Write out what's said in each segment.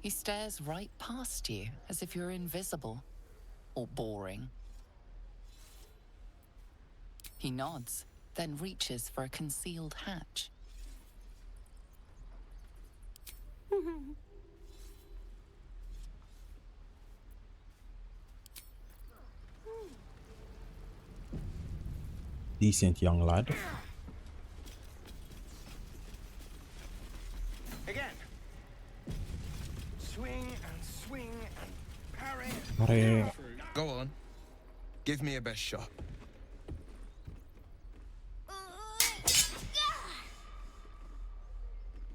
He stares right past you, as if you're invisible. Or boring. He nods, then reaches for a concealed hatch. Decent young lad. Again. Swing and parry. Hare. Go on. Give me a best shot.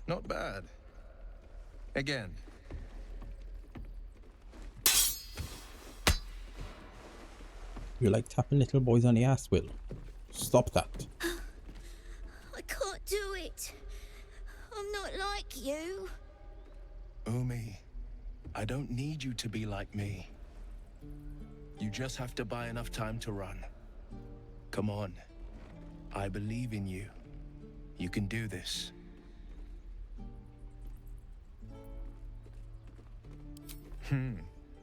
Not bad. Again. You like tapping little boys on the ass, Will? Stop that. I can't do it. I'm not like you. Umi, I don't need you to be like me. You just have to buy enough time to run. Come on. I believe in you. You can do this.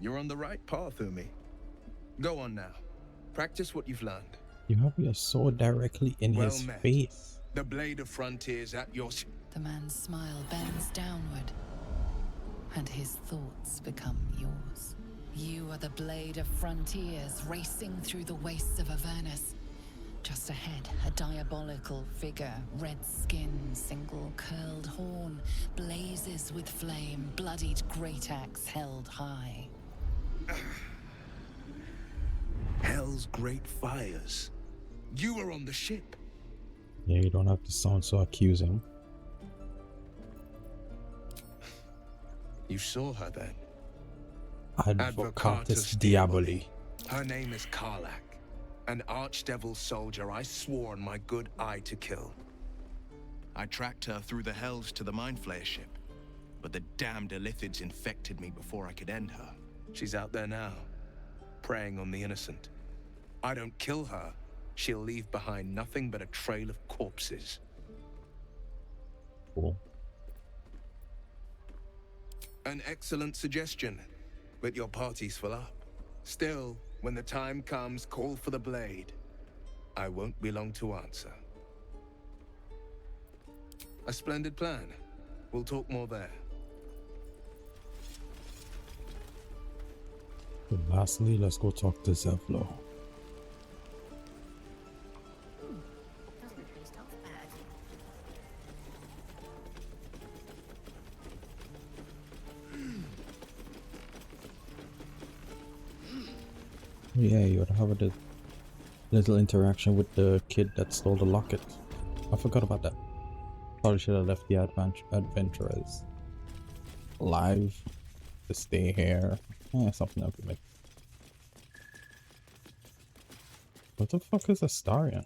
You're on the right path, Umi. Go on now. Practice what you've learned. You have your sword directly in Well his met. face. The blade of frontiers at your... The man's smile bends downward, and his thoughts become yours. You are the blade of frontiers racing through the wastes of Avernus. Just ahead, a diabolical figure, red skin, single curled horn, blazes with flame, bloodied great axe held high. Hell's great fires. You were on the ship. Yeah, you don't have to sound so accusing. You saw her then. Advocatus Diaboli. Her name is Karlak, an archdevil soldier I swore on my good eye to kill. I tracked her through the hells to the Mind Flayer ship, but the damned Illithids infected me before I could end her. She's out there now, preying on the innocent. I don't kill her, she'll leave behind nothing but a trail of corpses. Cool. An excellent suggestion, but your party's full up. Still, when the time comes, call for the blade. I won't be long to answer. A splendid plan. We'll talk more there. But lastly, let's go talk to Zevlo. Doesn't taste half bad. Yeah, you would have a little interaction with the kid that stole the locket. I forgot about that. Probably should have left the adventurers alive to stay here. Yeah, something else. What the fuck is Astarion?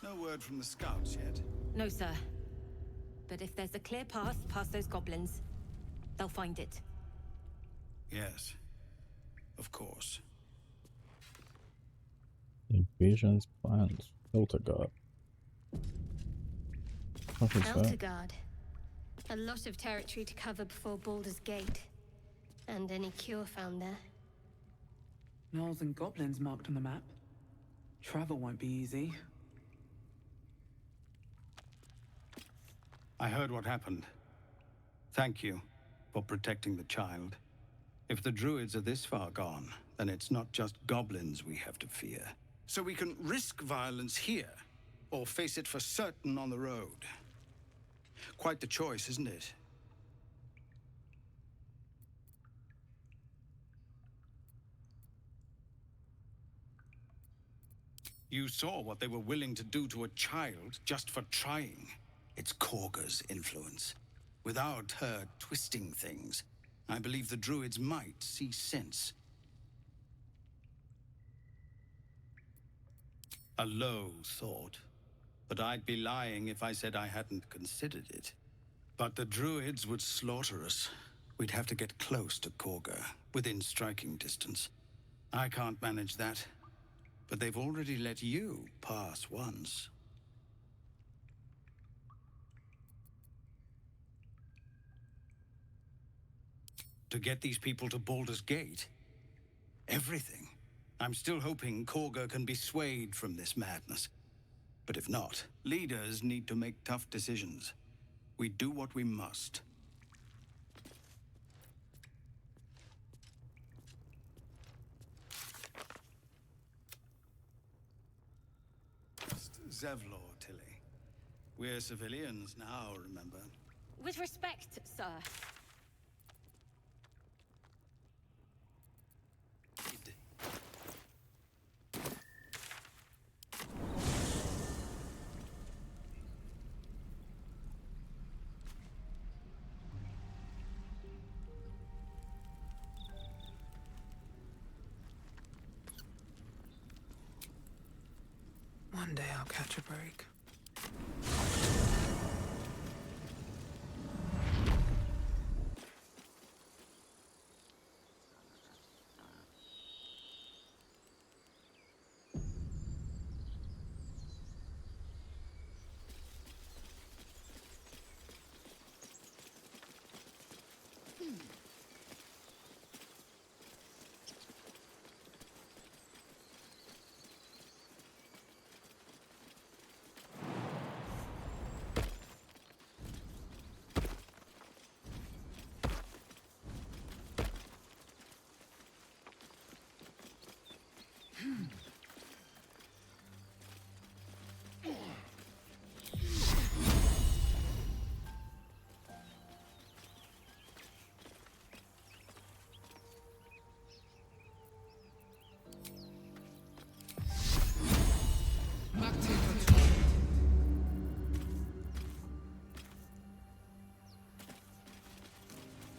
No word from the scouts yet. No, sir. But if there's a clear path past those goblins, they'll find it. Yes. Of course. Invasions plans. Filter guard. What is that? Eltergard. A lot of territory to cover before Baldur's Gate. And any cure found there. Gnolls and goblins marked on the map. Travel won't be easy. I heard what happened. Thank you for protecting the child. If the druids are this far gone, then it's not just goblins we have to fear. So we can risk violence here, or face it for certain on the road. Quite the choice, isn't it? You saw what they were willing to do to a child just for trying. It's Korga's influence. Without her twisting things, I believe the druids might see sense. A low thought. But I'd be lying if I said I hadn't considered it. But the druids would slaughter us. We'd have to get close to Korga, within striking distance. I can't manage that. But they've already let you pass once. To get these people to Baldur's Gate? Everything. I'm still hoping Korga can be swayed from this madness. But if not, leaders need to make tough decisions. We do what we must. Zevlor, Tilly. We're civilians now, remember? With respect, sir. One day I'll catch a break.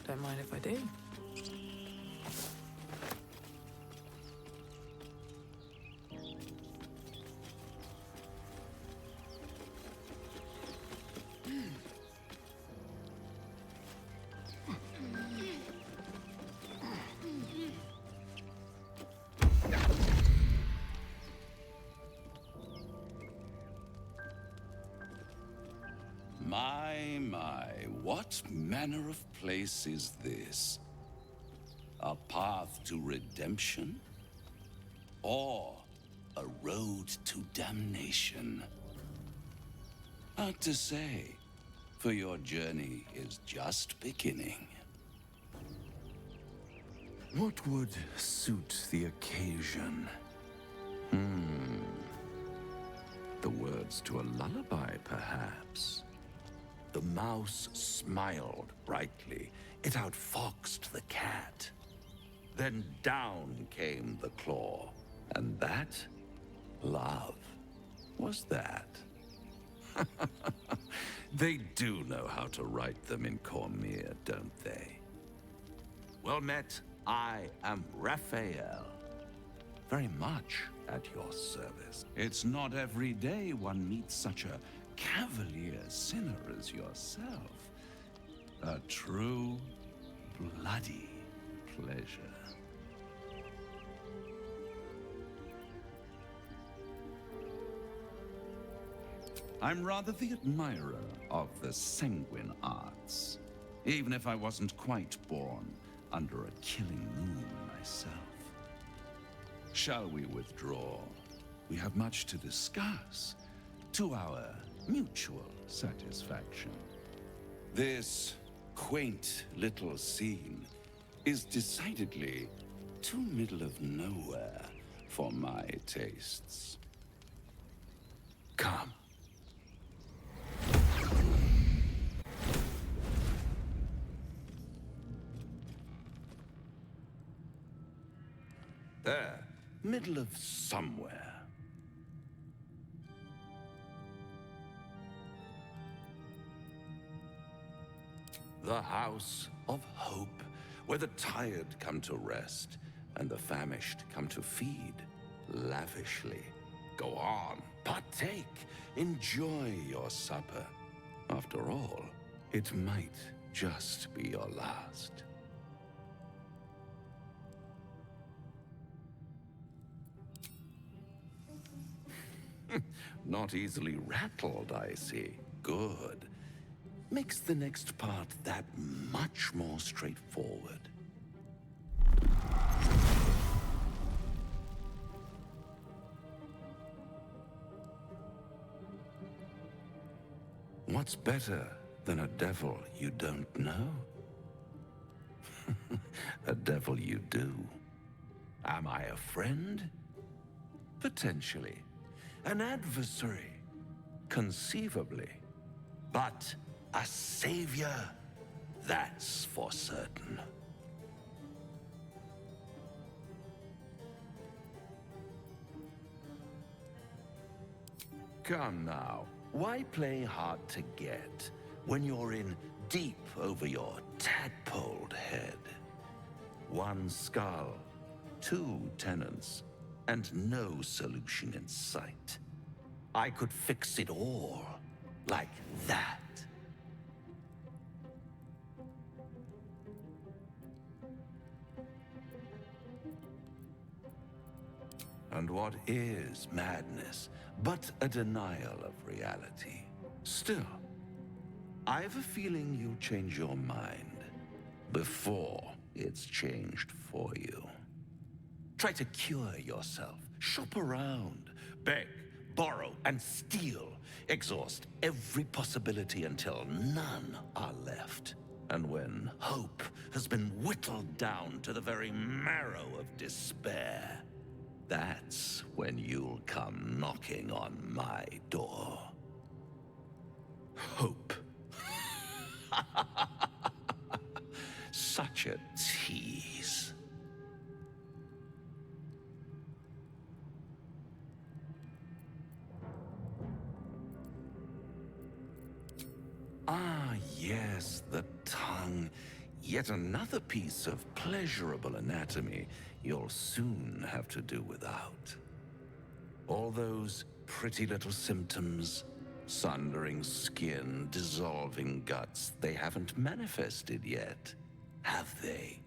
Don't mind if I do. My, what manner of place is this? A path to redemption? Or a road to damnation? Hard to say, for your journey is just beginning. What would suit the occasion? The words to a lullaby, perhaps. The mouse smiled brightly. It outfoxed the cat. Then down came the claw. And that, love, was that. They do know how to write them in Cormyr, don't they? Well met, I am Raphael. Very much at your service. It's not every day one meets such a cavalier sinner as yourself. A true, bloody pleasure. I'm rather the admirer of the sanguine arts, even if I wasn't quite born under a killing moon myself. Shall we withdraw? We have much to discuss, to our mutual satisfaction. This quaint little scene is decidedly too middle of nowhere for my tastes. Come. There, middle of somewhere. The House of Hope, where the tired come to rest and the famished come to feed lavishly. Go on, partake. Enjoy your supper. After all, it might just be your last. Not easily rattled, I see. Good. Makes the next part that much more straightforward. What's better than a devil you don't know? A devil you do. Am I a friend? Potentially. An adversary? Conceivably. But a savior? That's for certain. Come now. Why play hard to get when you're in deep over your tadpoled head? One skull, two tenants, and no solution in sight. I could fix it all, like that. And what is madness but a denial of reality? Still, I have a feeling you'll change your mind before it's changed for you. Try to cure yourself, shop around, beg, borrow, and steal. Exhaust every possibility until none are left. And when hope has been whittled down to the very marrow of despair, that's when you'll come knocking on my door. Hope. Such a tease. Ah, yes, the tongue. Yet another piece of pleasurable anatomy you'll soon have to do without. All those pretty little symptoms, sundering skin, dissolving guts, they haven't manifested yet, have they?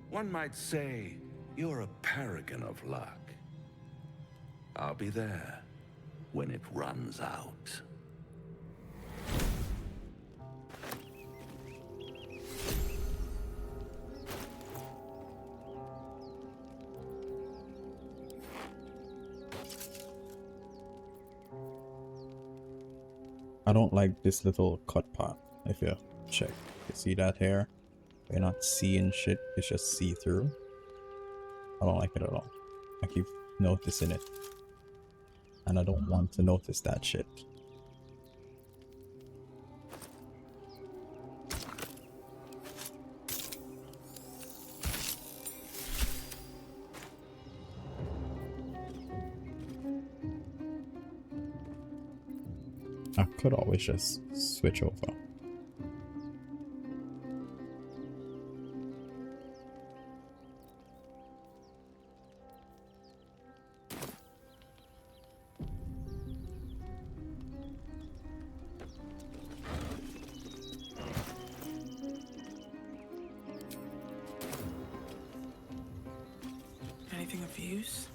One might say you're a paragon of luck. I'll be there when it runs out. I don't like this little cut part. If you check, you see that here? You're not seeing shit, it's just see-through. I don't like it at all. I keep noticing it. And I don't want to notice that shit. I could always just switch over. Anything of use?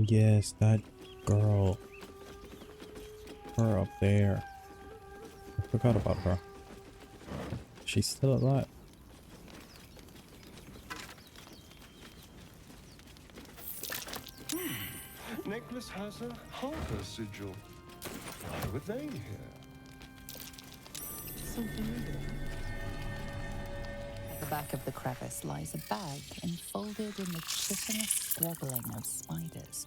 Yes, that girl. Her up there. I forgot about her. She's still alive. Necklace has a Harper sigil. Why were they here? Something new. At the back of the crevice lies a bag enfolded in the chitinous squabbling of spiders.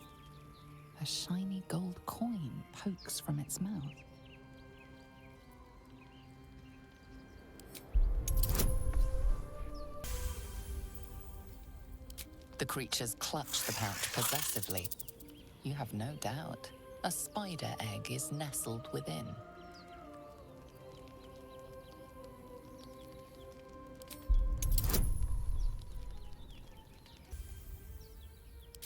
A shiny gold coin pokes from its mouth. The creatures clutch the pouch possessively. You have no doubt. A spider egg is nestled within.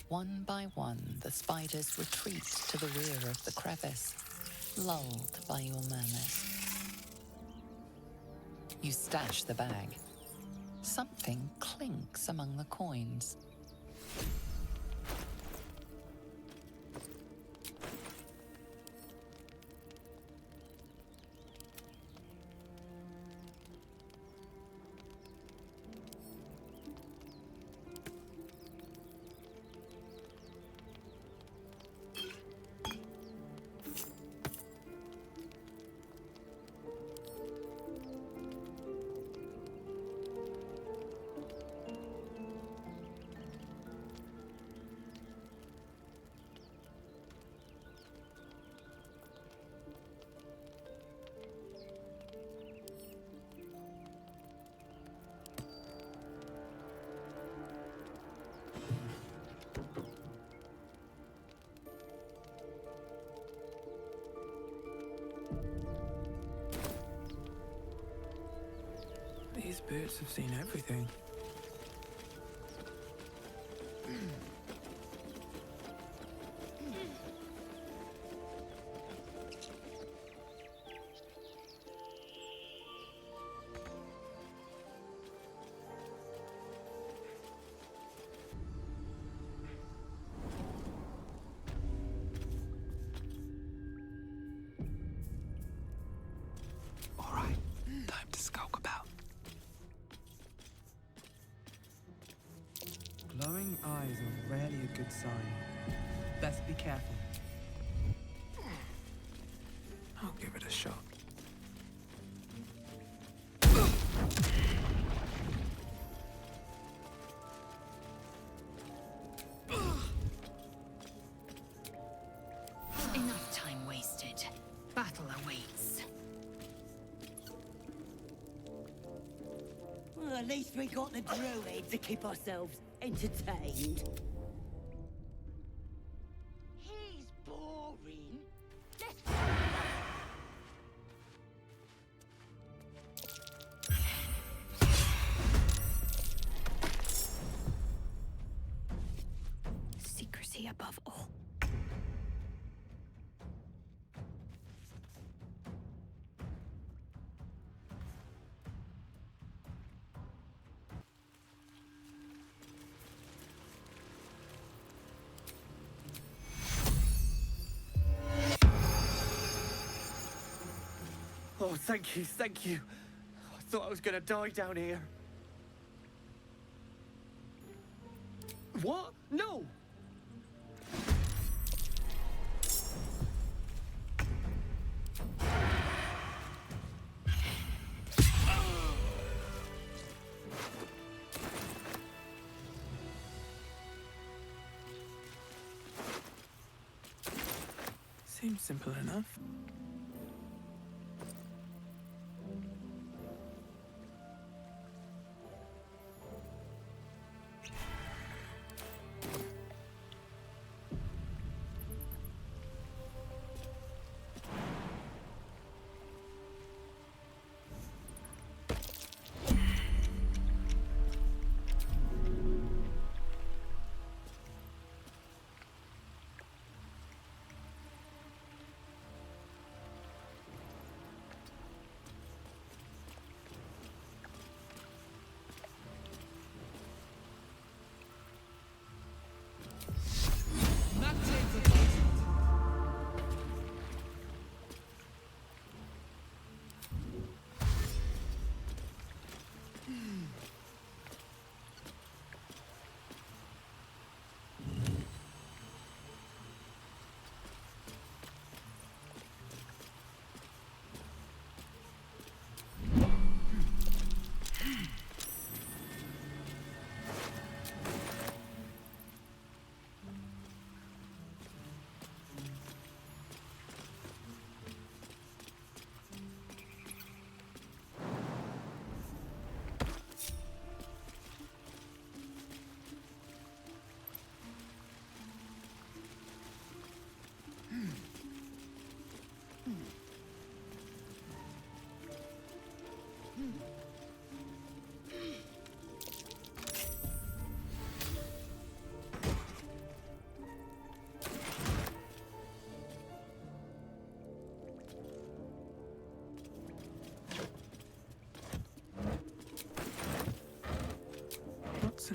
One by one, the spiders retreat to the rear of the crevice, lulled by your murmurs. You stash the bag. Something clinks among the coins. These boots have seen everything. All right, time to skulk about. Glowing eyes are rarely a good sign. Best be careful. I'll give it a shot. Enough time wasted. Battle awaits. Well, at least we got the druid to keep ourselves entertained. He's boring. Secrecy above all. Oh, thank you, thank you. I thought I was gonna die down here. What? No! Seems simple enough.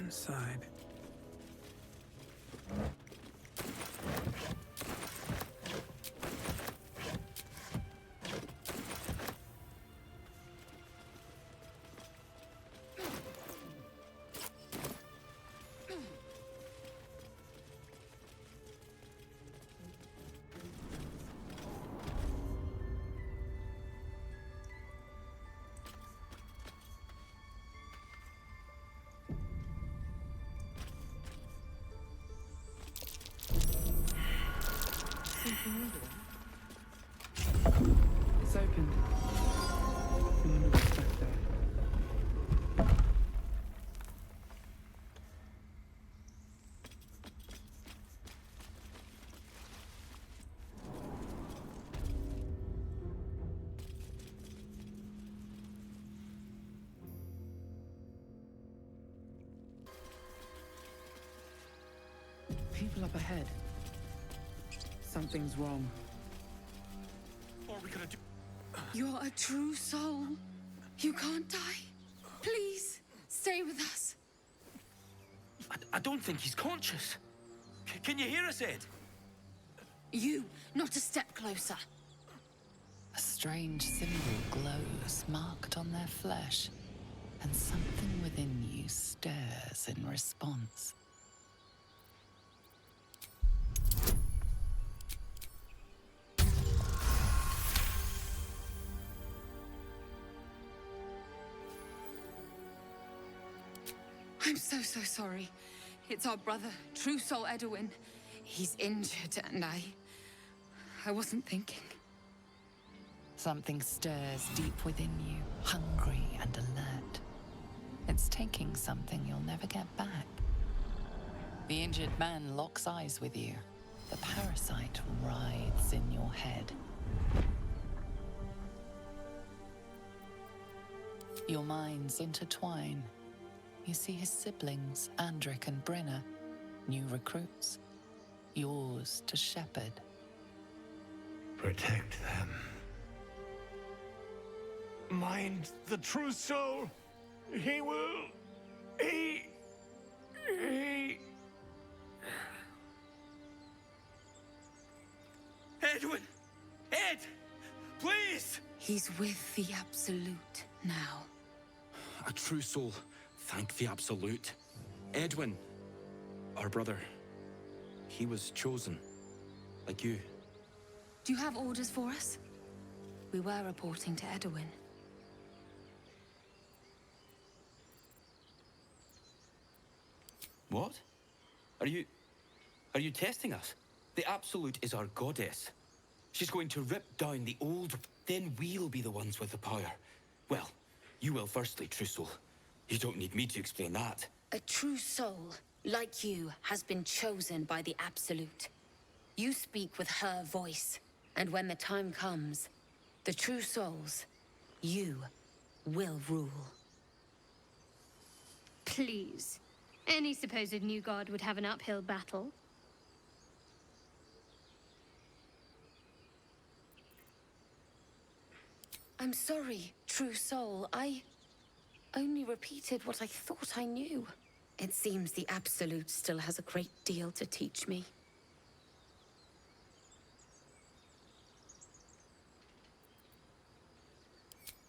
inside. It's opened. I wonder what's back there. People up ahead. Something's wrong. What are we gonna do? You're a true soul. You can't die. Please, stay with us. I don't think he's conscious. Can you hear us, Ed? You, not a step closer. A strange symbol glows, marked on their flesh, and something within you stirs in response. I'm so sorry. It's our brother, True Soul Edwin. He's injured and I wasn't thinking. Something stirs deep within you, hungry and alert. It's taking something you'll never get back. The injured man locks eyes with you. The parasite writhes in your head. Your minds intertwine. You see his siblings, Andric and Brenna, new recruits, yours to shepherd. Protect them. Mind the true soul. He will. He. Edwin! Ed! Please! He's with the Absolute now. A true soul. Thank the Absolute. Edwin, our brother, he was chosen. Like you. Do you have orders for us? We were reporting to Edwin. What? Are you testing us? The Absolute is our goddess. She's going to rip down the old, then we'll be the ones with the power. Well, you will firstly, True Soul. You don't need me to explain that. A true soul, like you, has been chosen by the Absolute. You speak with her voice, and when the time comes, the true souls, you, will rule. Please. Any supposed new god would have an uphill battle. I'm sorry, true soul. I only repeated what I thought I knew. It seems the Absolute still has a great deal to teach me.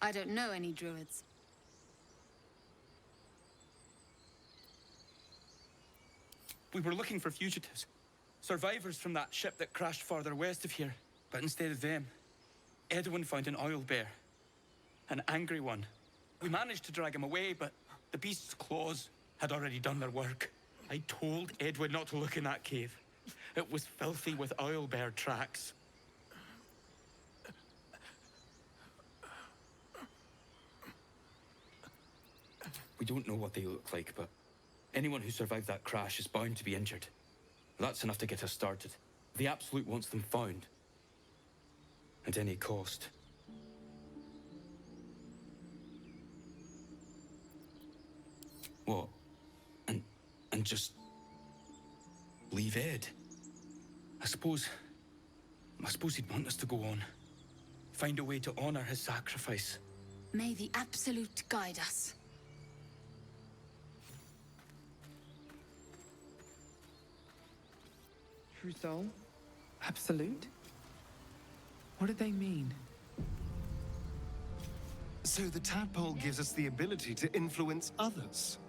I don't know any druids. We were looking for fugitives. Survivors from that ship that crashed farther west of here. But instead of them, Edwin found an oil bear. An angry one. We managed to drag him away, but the beast's claws had already done their work. I told Edwin not to look in that cave. It was filthy with oil bear tracks. We don't know what they look like, but anyone who survived that crash is bound to be injured. That's enough to get us started. The Absolute wants them found. At any cost. What? And just leave Ed? I suppose he'd want us to go on. Find a way to honor his sacrifice. May the Absolute guide us. True soul? Absolute? What did they mean? So the tadpole gives us the ability to influence others.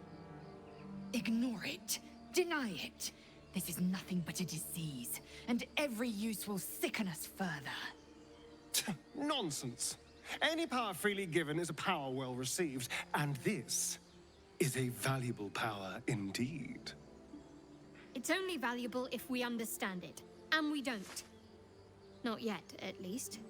Ignore it. Deny it. This is nothing but a disease, and every use will sicken us further. Nonsense. Any power freely given is a power well received, and this is a valuable power indeed. It's only valuable if we understand it, and we don't. Not yet, at least.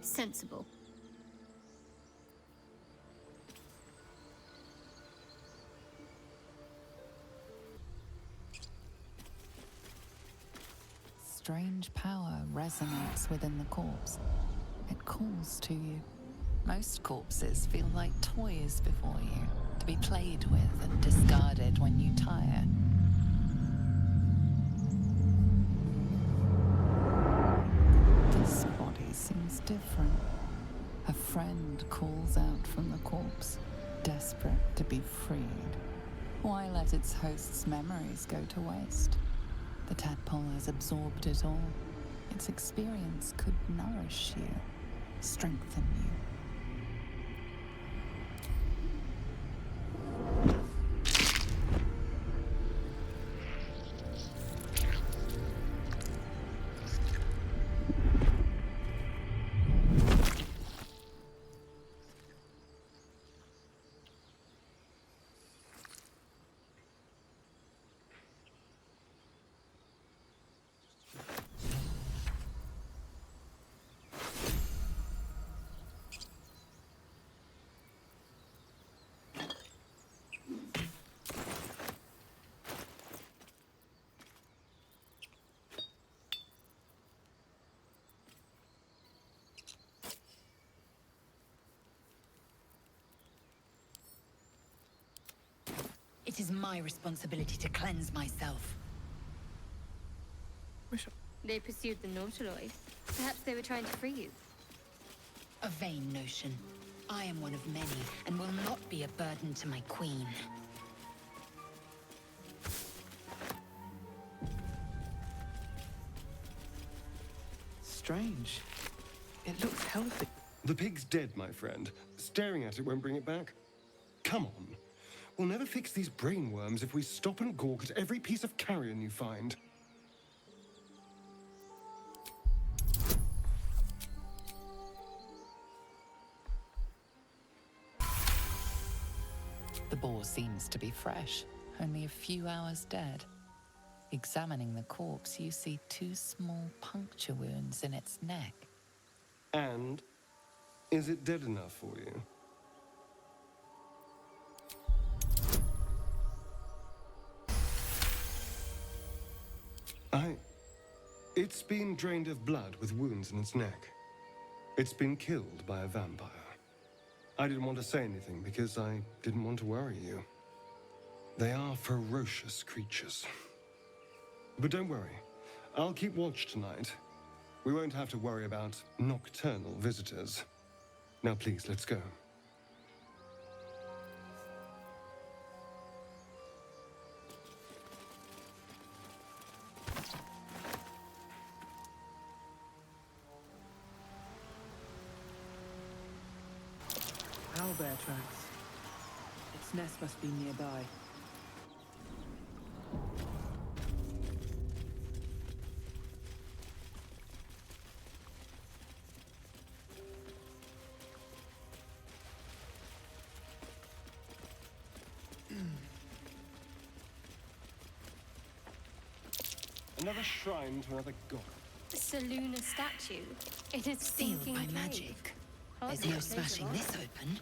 Sensible. Strange power resonates within the corpse. It calls to you. Most corpses feel like toys before you, to be played with and discarded when you tire. This body seems different. A friend calls out from the corpse, desperate to be freed. Why let its host's memories go to waste? The tadpole has absorbed it all. Its experience could nourish you, strengthen you. It is my responsibility to cleanse myself. They pursued the Nautiloid. Perhaps they were trying to free you. A vain notion. I am one of many, and will not be a burden to my queen. Strange. It looks healthy. The pig's dead, my friend. Staring at it won't bring it back. Come on. We'll never fix these brainworms if we stop and gawk at every piece of carrion you find. The boar seems to be fresh, only a few hours dead. Examining the corpse, you see 2 small puncture wounds in its neck. And is it dead enough for you? It's been drained of blood with wounds in its neck. It's been killed by a vampire. I didn't want to say anything because I didn't want to worry you. They are ferocious creatures. But don't worry, I'll keep watch tonight. We won't have to worry about nocturnal visitors. Now please, let's go. Owlbear tracks. Its nest must be nearby. Another shrine to another god. A Saluna statue. It is Sealed sinking by cave. magic. Hardly There's no a place smashing of this honor. open.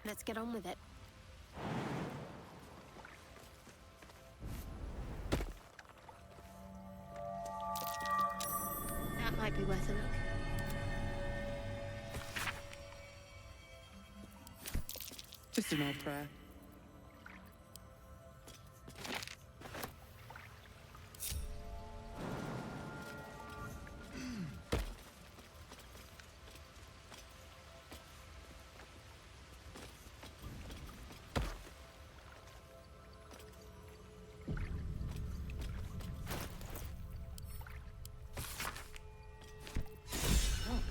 Let's get on with it. That might be worth a look. Just an old prayer. What?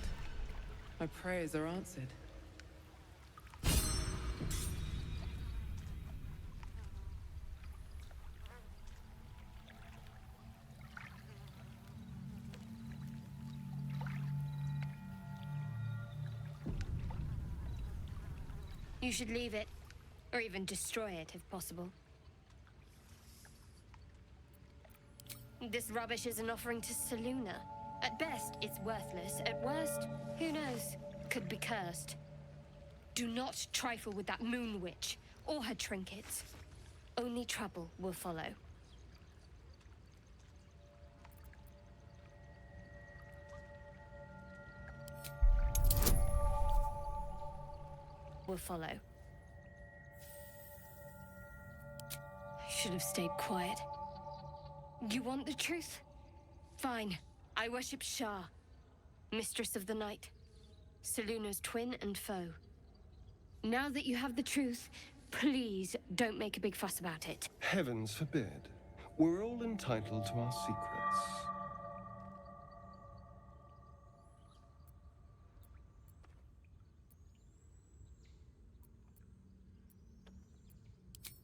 My prayers are answered. You should leave it, or even destroy it if possible. This rubbish is an offering to Selûne. At best, it's worthless. At worst, who knows? Could be cursed. Do not trifle with that moon witch, or her trinkets. Only trouble will follow. Will follow. I should have stayed quiet. You want the truth? Fine. I worship Shah, Mistress of the Night, Selûne's twin and foe. Now that you have the truth, please don't make a big fuss about it. Heavens forbid. We're all entitled to our secrets.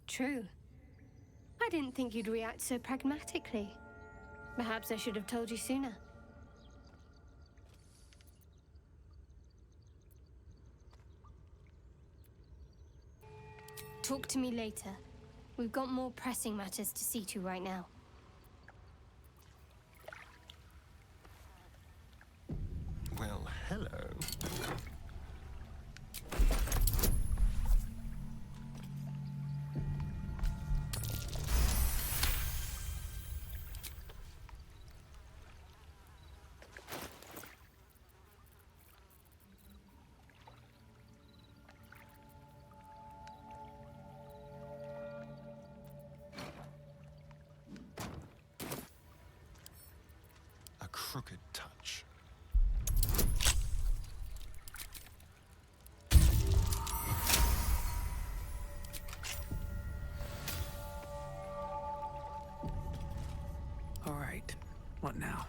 True. I didn't think you'd react so pragmatically. Perhaps I should have told you sooner. Talk to me later. We've got more pressing matters to see to right now. Well, hello. Crooked touch. All right, what now?